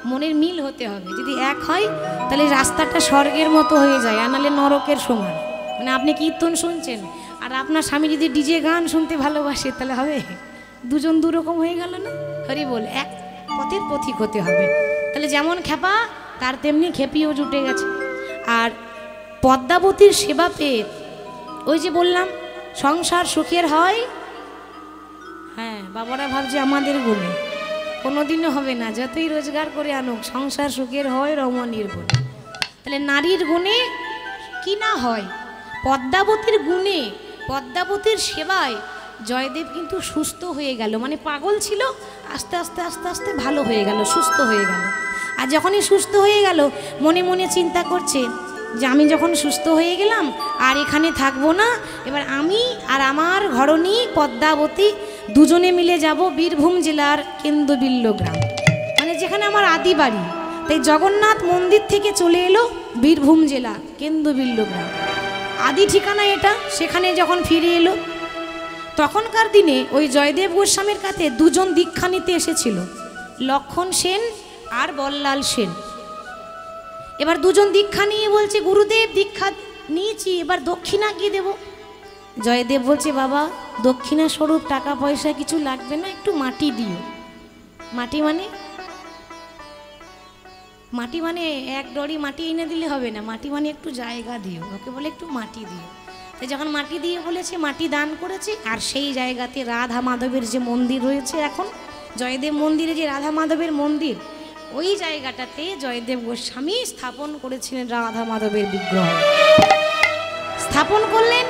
মনের মিল হতে হবে। যদি এক হয় তাহলে রাস্তাটা স্বর্গের মতো হয়ে যায়, আর নাহলে নরকের সমান। মানে আপনি কীর্তন শুনছেন আর আপনার স্বামী যদি ডিজে গান শুনতে ভালোবাসে, তাহলে হবে? দুজন দুরকম হয়ে গেল না? হরি বল। এক পথের পথিক হতে হবে। তাহলে যেমন খেপা তার তেমনি খেপিও জুটে গেছে। আর পদ্মাবতীর সেবা পেয়ে, ওই যে বললাম সংসার সুখের হয়। হ্যাঁ, বাবারা ভাবছে আমাদের গুণে, কোনোদিনও হবে না। যতই রোজগার করে আনুক, সংসার সুখের হয় রমণীর গুণে। তাহলে নারীর গুণে কি না হয়? পদ্মাবতীর গুণে, পদ্মাবতীর সেবায় জয়দেব কিন্তু সুস্থ হয়ে গেল। মানে পাগল ছিল, আস্তে আস্তে আস্তে আস্তে ভালো হয়ে গেল, সুস্থ হয়ে গেল। আর যখনই সুস্থ হয়ে গেল, মনে মনে চিন্তা করছে, যে আমি যখন সুস্থ হয়ে গেলাম আর এখানে থাকবো না, এবার আমি আর আমার ঘরণী পদ্মাবতী দুজনে মিলে যাব বীরভূম জেলার কেন্দ্রবিল্ল গ্রাম, মানে যেখানে আমার আদি বাড়ি। তাই জগন্নাথ মন্দির থেকে চলে এলো বীরভূম জেলা কেন্দ্রবিল্ল গ্রাম, আদি ঠিকানা এটা। সেখানে যখন ফিরে এলো, তখনকার দিনে ওই জয়দেব গোস্বামীর কাছে দুজন দীক্ষা নিতে এসেছিল, লক্ষণ সেন আর বল্লাল সেন। এবার দুজন দীক্ষা নিয়ে বলছে, গুরুদেব দীক্ষা নিয়েছি, এবার দক্ষিণা কি দেব? জয়দেব বলছে, বাবা দক্ষিণা স্বরূপ টাকা পয়সা কিছু লাগবে না, একটু মাটি দিও। মাটি মানে মাটি মানে এক ডরি মাটি এনে দিলে হবে না, মাটি মানে একটু জায়গা দিও। ওকে বলে একটু মাটি দিও। তাই যখন মাটি দিয়ে বলেছে, মাটি দান করেছে। আর সেই জায়গাতে রাধা মাধবের যে মন্দির রয়েছে, এখন জয়দেব মন্দিরে যে রাধা মাধবের মন্দির, ওই জায়গাটাতে জয়দেব গোস্বামী স্থাপন করেছিলেন রাধা মাধবের বিগ্রহ। স্থাপন করলেন,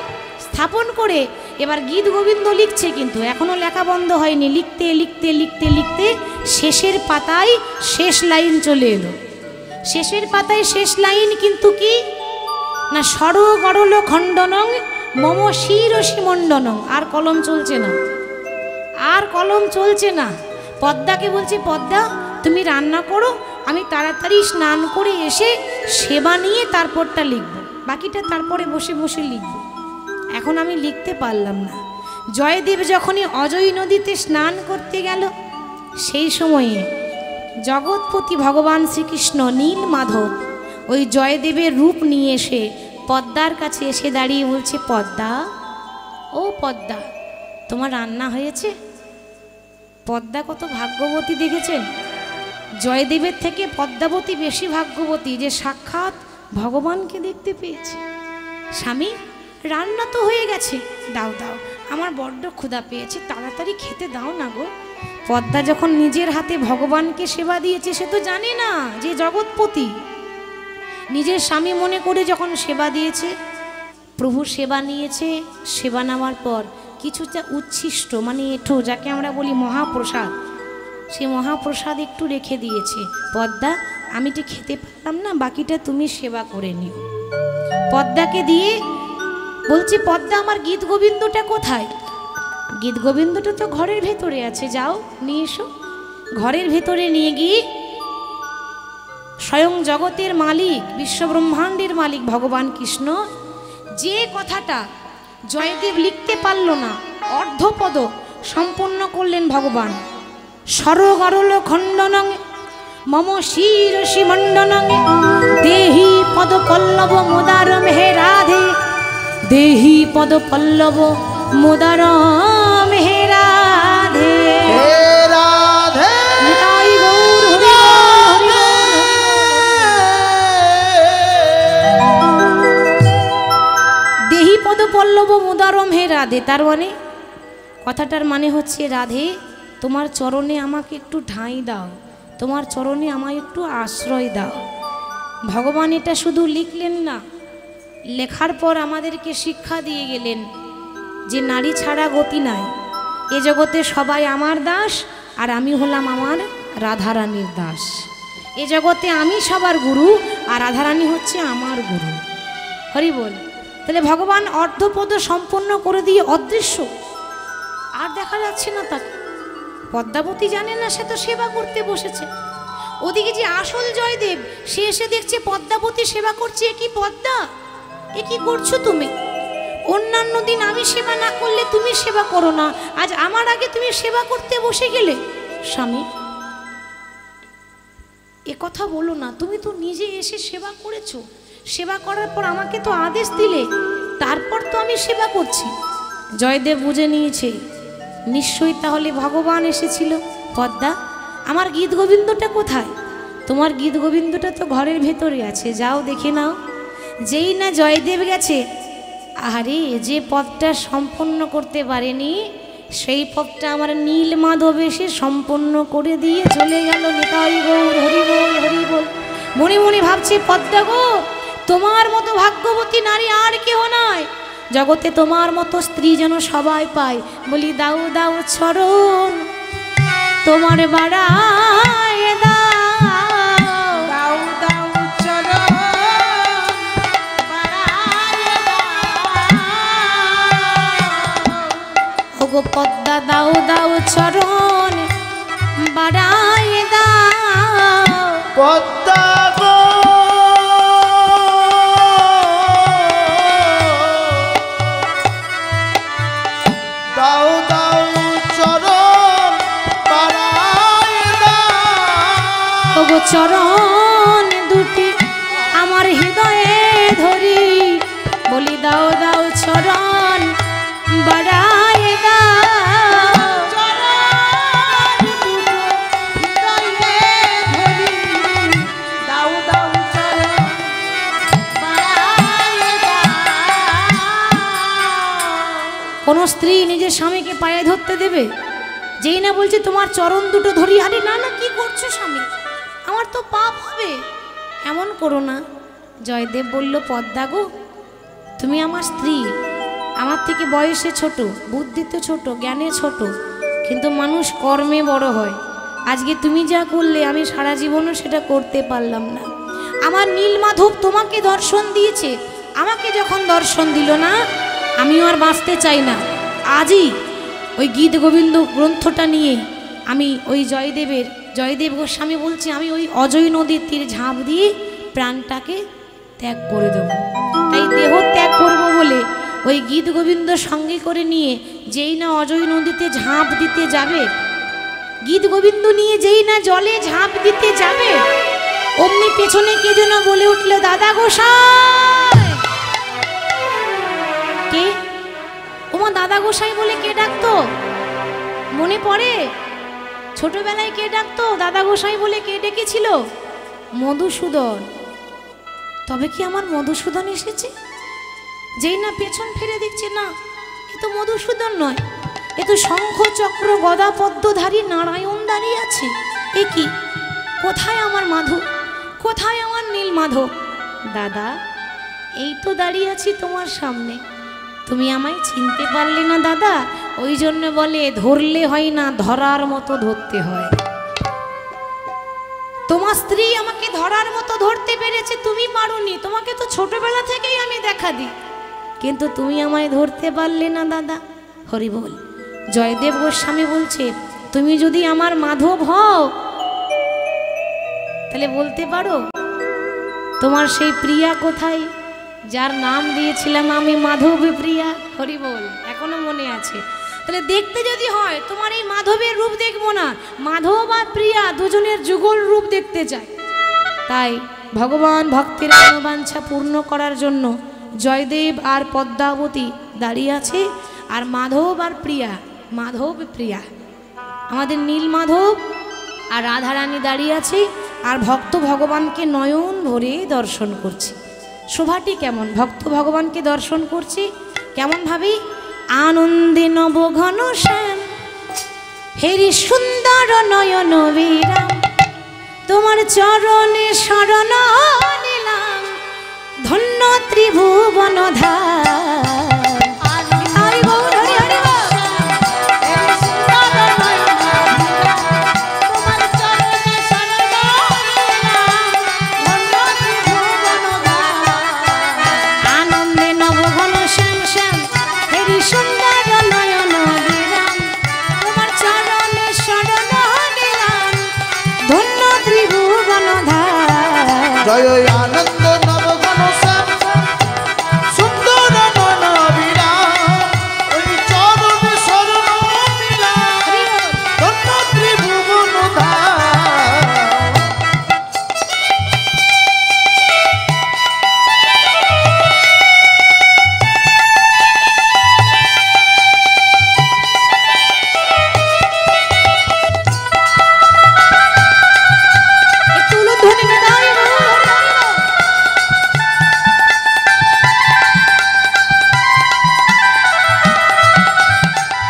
স্থাপন করে এবার গীত গোবিন্দ লিখছে, কিন্তু এখনো লেখা বন্ধ হয়নি। লিখতে লিখতে লিখতে লিখতে শেষের পাতায় শেষ লাইন চলে এলো। শেষের পাতায় শেষ লাইন কিন্তু কি না, সর গরল খণ্ডনং মম শিরসি মণ্ডনং। আর কলম চলছে না, আর কলম চলছে না। পদ্মাকে বলছে, পদ্মা তুমি রান্না করো, আমি তাড়াতাড়ি স্নান করে এসে সেবা নিয়ে তারপরটা লিখব, বাকিটা তারপরে বসে বসে লিখব, এখন আমি লিখতে পারলাম না। জয়দেব যখনই অজয় নদীতে স্নান করতে গেল, সেই সময়ে জগৎপতি ভগবান শ্রীকৃষ্ণ নীল মাধব ওই জয়দেবের রূপ নিয়ে এসে পদ্মার কাছে এসে দাঁড়িয়ে বলছে, পদ্মা ও পদ্মা, তোমার রান্না হয়েছে? পদ্মা কত ভাগ্যবতী দেখেছেন? জয়দেবের থেকে পদ্মাবতী বেশি ভাগ্যবতী, যে সাক্ষাৎ ভগবানকে দেখতে পেয়েছে। স্বামী রান্না তো হয়ে গেছে, দাও দাও, আমার বড্ড ক্ষুধা পেয়েছে, তাড়াতাড়ি খেতে দাও না গো। পদ্মা যখন নিজের হাতে ভগবানকে সেবা দিয়েছে, সে তো জানে না যে জগৎপতি, নিজের স্বামী মনে করে যখন সেবা দিয়েছে, প্রভু সেবা নিয়েছে। সেবা নেওয়ার পর কিছুটা উচ্ছিষ্ট মানে এঁঠো, যাকে আমরা বলি মহাপ্রসাদ, সেই মহাপ্রসাদ একটু রেখে দিয়েছে। পদ্মা আমি তো খেতে পারলাম না, বাকিটা তুমি সেবা করে নিও। পদ্মাকে দিয়ে বলছি, পদ্মা আমার গীত গোবিন্দটা কোথায়? গীত গোবিন্দটা তো ঘরের ভেতরে আছে, যাও নিয়ে এসো। ঘরের ভেতরে নিয়ে গিয়ে স্বয়ং জগতের মালিক, বিশ্বব্রহ্মাণ্ডের মালিক ভগবান কৃষ্ণ, যে কথাটা জয়দেব লিখতে পারল না, অর্ধপদ সম্পন্ন করলেন ভগবান। সরগরল খণ্ডনং মম শিরসি মণ্ডনং দেহি পদ পল্লব মোদারম হে রাধে, দেহি পদ পল্লব মোদারম হে রাধে। দেহি পদ পল্লব মোদারম হে রাধে, তার মানে কথাটার মানে হচ্ছে, রাধে তোমার চরণে আমাকে একটু ঠাঁই দাও, তোমার চরণে আমায় একটু আশ্রয় দাও। ভগবান এটা শুধু লিখলেন না, লেখার পর আমাদেরকে শিক্ষা দিয়ে গেলেন যে নারী ছাড়া গতি নাই, এ জগতে সবাই আমার দাস, আর আমি হলাম আমার রাধারানীর দাস। এ জগতে আমি সবার গুরু, আর রাধারানী হচ্ছে আমার গুরু। হরি বল। তাহলে ভগবান অর্ধপদ সম্পন্ন করে দিয়ে অদৃশ্য, আর দেখা যাচ্ছে না তাকে। পদ্মাবতী জানে না, সে তো সেবা করতে বসেছে। ওদিকে যে আসল জয়দেব, সে এসে দেখছে পদ্মাবতী সেবা করছে। এ কি পদ্মা, এ কি করছো তুমি? অন্যান্য দিন আমি সেবা না করলে তুমি সেবা করো না, আজ আমার আগে তুমি সেবা করতে বসে গেলে। স্বামী এ কথা বলো না, তুমি তো নিজে এসে সেবা করেছো, সেবা করার পর আমাকে তো আদেশ দিলে, তারপর তো আমি সেবা করছি। জয়দেব বুঝে নিয়েছে, নিশ্চয়ই তাহলে ভগবান এসেছিল। পদ্মা আমার গীত গোবিন্দটা কোথায়? তোমার গীত গোবিন্দটা তো ঘরের ভেতরে আছে, যাও দেখে নাও। যেই না জয়দেব গেছে, আরে যে পদটা সম্পন্ন করতে পারেনি, সেই পদটা আমার নীল মাধব এসে সম্পন্ন করে দিয়ে চলে গেল। নিতাই গৌর হরি বল, হরি বল। মনে মনে ভাবছে, পদ্মা গো, তোমার মতো ভাগ্যবতী নারী আর কেউ নয় জগতে, তোমার মতো স্ত্রী যেন সবাই পায়। বলি দাও দাও চরণ তোমার বাড়ায় দাও, দাও দাও চরণ ওগো পদ্মা দাও দাও চরণ বাড়ায় দাও পদ্মা গো দাও দাও চরণ বাড়ায় দাও ওগো চরণ দুটি আমার হৃদয়ে ধরি বলি দাও দাও চরণ বাড়ায় দাও চরণ দুটো হৃদয়ে ধরি দাও দাও চরণ বাড়ায় দাও। কোন স্ত্রী নিজের স্বামীকে পায়ে ধরতে দেবে? যেই না বলছে তোমার চরণ দুটো ধরি, আরে না না কি করছো স্বামী, আমার তো পাপ হবে, এমন করো না। জয়দেব বলল পদ্মা গো তুমি আমার স্ত্রী, আমার থেকে বয়সে ছোট, বুদ্ধিতে ছোট, জ্ঞানে ছোট, কিন্তু মানুষ কর্মে বড় হয়। আজকে তুমি যা করলে আমি সারা জীবনও সেটা করতে পারলাম না। আমার নীলমাধব তোমাকে দর্শন দিয়েছে, আমাকে যখন দর্শন দিল না আমিও আর বাঁচতে চাই না। আজই ওই গীত গোবিন্দ গ্রন্থটা নিয়ে আমি ওই জয়দেব গোস্বামী বলছি আমি ওই অজয় নদীর তীরে ঝাঁপ দিয়ে প্রাণটাকে ত্যাগ করে দেব। তাই দেহ ত্যাগ করব বলে ওই গীত গোবিন্দ সঙ্গে করে নিয়ে যেই না অজয় নদীতে ঝাঁপ দিতে যাবে, গীত গোবিন্দ নিয়ে যেই না জলে ঝাঁপ দিতে যাবে, অমনি পেছনে কে যেন বলে উঠল দাদা গোসাই। কে? ওমা দাদা গোসাই বলে কে ডাকতো? মনে পড়ে ছোটবেলায় কে ডাকতো দাদা গোসাই বলে? কে ডেকেছিল? মধুসূদন। তবে কি আমার মধুসূদন এসেছে? যেই না পেছন ফিরে দেখছে না এ তো মধুসূদন নয়, এ তো শঙ্খ চক্র গদা পদ্মধারী নারায়ণ দাঁড়িয়ে আছে। এ কি? কোথায় আমার মাধব, কোথায় আমার নীল মাধব? দাদা এই তো দাঁড়িয়ে আছি তোমার সামনে, তুমি আমায় চিনতে পারলে না দাদা? ওই জন্য বলে ধরলে হয় না, ধরার মতো ধরতে হয়। তোমার স্ত্রী আমাকে ধরার মতো ধরতে পেরেছে, তুমি পারোনি। তোমাকে তো ছোটবেলা থেকেই আমি দেখা দিই, কিন্তু তুমি আমায় ধরতে পারলে না দাদা। হরি বল। জয়দেব গোস্বামী বলছে তুমি যদি আমার মাধব হও তাহলে বলতে পারো তোমার সেই প্রিয়া কোথায়, যার নাম দিয়েছিলাম আমি মাধব প্রিয়া। হরি বল, এখনো মনে আছে। তাহলে দেখতে যদি হয় তোমার এই মাধবের রূপ দেখবো না, মাধব আর প্রিয়া দুজনের যুগল রূপ দেখতে চাই। তাই ভগবান ভক্তের মনোবাঞ্ছা পূর্ণ করার জন্য জয়দেব আর পদ্মাবতী দাঁড়িয়ে আছে, আর মাধব আর প্রিয়া, মাধব প্রিয়া আমাদের নীল মাধব আর রাধারানী দাঁড়িয়ে আছে, আর ভক্ত ভগবানকে নয়ন ভরে দর্শন করছে। শোভাটি কেমন! ভক্ত ভগবানকে দর্শন করছে কেমন ভাবে? আনন্দে নব ঘন শ্যাম হেরি সুন্দর নয়ন বিরাম, তোমার চরণে শরণ নিলাম, ধন্য ত্রিভুবন ধাম। জয় আনন্দ নবঘন শ্যাম সুন্দর নয়ন বিরাম, ওই চরণে শরণ নিলাম, ধন্য ত্রিভুবন ধাম।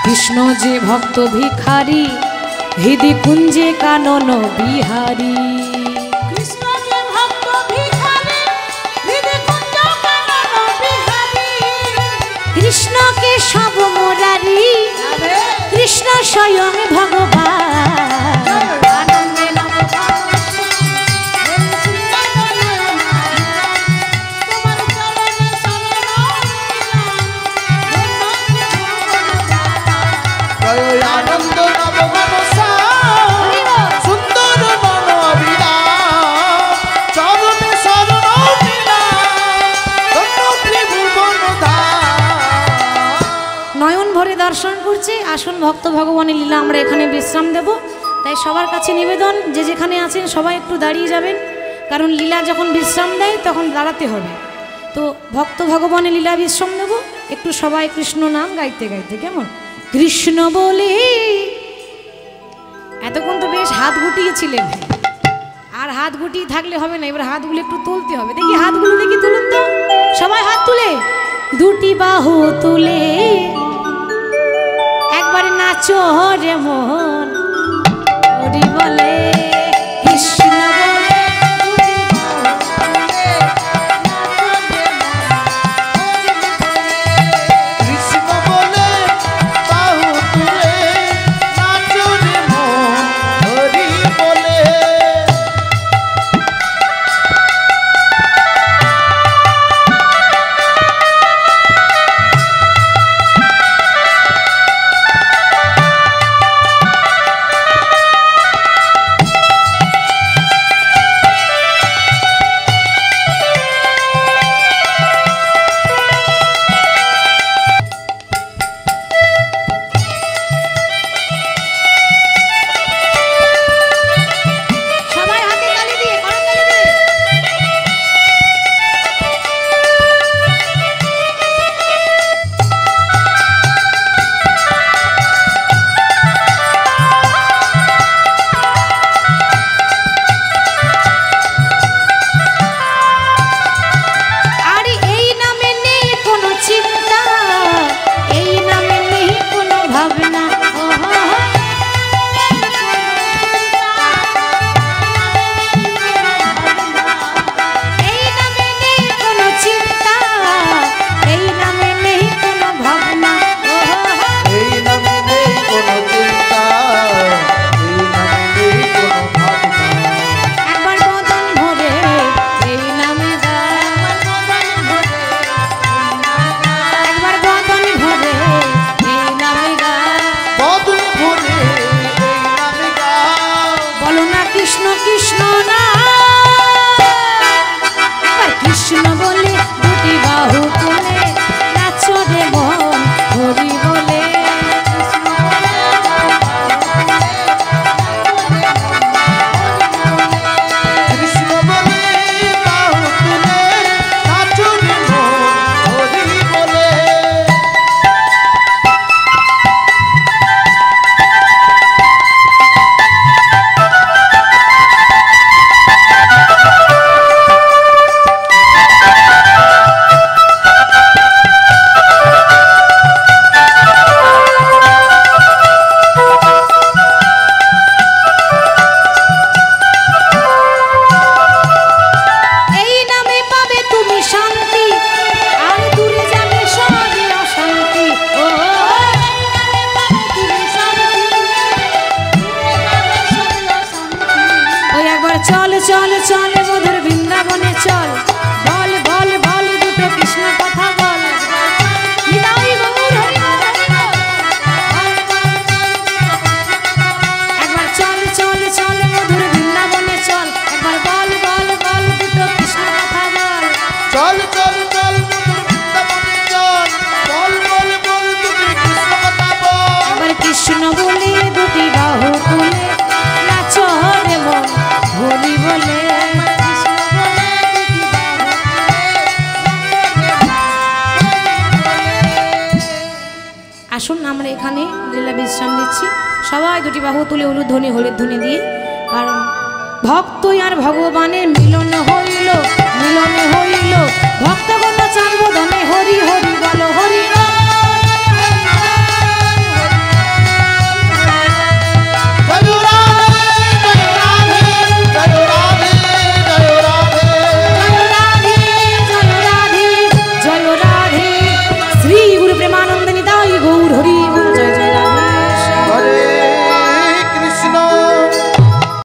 কৃষ্ণ যে ভক্ত ভিখারি, হৃদি কুঞ্জে কানন বিহারী। কৃষ্ণ যে ভক্ত ভিখারি, হৃদি কুঞ্জে কানন বিহারী। কৃষ্ণকে সব মুরারি, কৃষ্ণ স্বয়ং ভগবান। আনন্দে নবঘন জয় আনন্দ নবঘনশ্যাম সুন্দর মন অভিরাম চরণে শরণ নয়ন ভরে দর্শন করছে। আসুন ভক্ত ভগবানের লীলা আমরা এখানে বিশ্রাম দেব। তাই সবার কাছে নিবেদন, যে যেখানে আছেন সবাই একটু দাঁড়িয়ে যাবেন, কারণ লীলা যখন বিশ্রাম দেয় তখন দাঁড়াতে হবে। তো ভক্ত ভগবানের লীলা বিশ্রাম দেব, একটু সবাই কৃষ্ণ নাম গাইতে গাইতে, কেমন? কৃষ্ণ বলে এতক্ষণ তো বেশ হাত গুটিয়েছিলেন, আর হাত গুটিয়ে থাকলে হবে না, এবার হাতগুলো একটু তুলতে হবে। দেখি হাতগুলো দেখি, তুলুন তো সবাই হাত তুলে, দুটি বাহু তুলে একবার নাচো রে মন হরি বলে কৃষ্ণ বলে কৃষ্ণ বলে বাহু তুলে নাচো রে মন হরি বলে। সবাই হাতে তালি দিয়ে, করতালি দিয়ে। আর এই নামে নেই কোনো চিন্তা, এই নামে নেই কোনো ভাবনা, এই নামে নেই কোনো চিন্তা, এই নামে নেই কোনো ভাবনা, এই নামে নেই কোনো চিন্তা, এই নামে নেই কোনো ভাবনা। একবার বদন ভরে এই নামে গায়, একবার বদন ভরে এই নামে গায়, বদন ভরে এই নামে গাও। বলো না কৃষ্ণ কৃষ্ণ না, একবার কৃষ্ণ বলে দুটি বাহু তুলে নাচো রে মন হরি বলে কৃষ্ণ বলে কৃষ্ণ বলে বাহু তুলে নাচো রে মন হরি বলে। এই নামে পাবে তুমি শান্তি, আর দূরে যাবে সবই অশান্তি, ও এই নামে পাবে তুমি শান্তি, দূরে যাবে সবই অশান্তি। ওই একবার চল চল চল মধুর বৃন্দাবনে চল, বল বল বল দুটো কৃষ্ণ কথা বল, নিতাই গৌর হরি বল, একবার চল চল চল মধুর বৃন্দাবনে চল, একবার বল বল বল দুটো কৃষ্ণ কথা বল। চল চল চল মধুর বৃন্দাবনে চল, বল বল বল তুমি কৃষ্ণ কথা বল। একবার কৃষ্ণ বলে দুটি বাহু তুলে নাচো রে মন হরি বলে কৃষ্ণ বলে দুটি বাহু তুলে। আসুন আমরা এখানে লীলা বিশ্রাম দিচ্ছি, সবাই দুটি বাহু তুলে উলুধ্বনি হরির ধ্বনি দিয়ে, কারণ ভক্ত আর ভগবানের মিলন হইল, মিলন হইল, ভক্তগণ চাইব দমে হরি হরি বল হরি বল।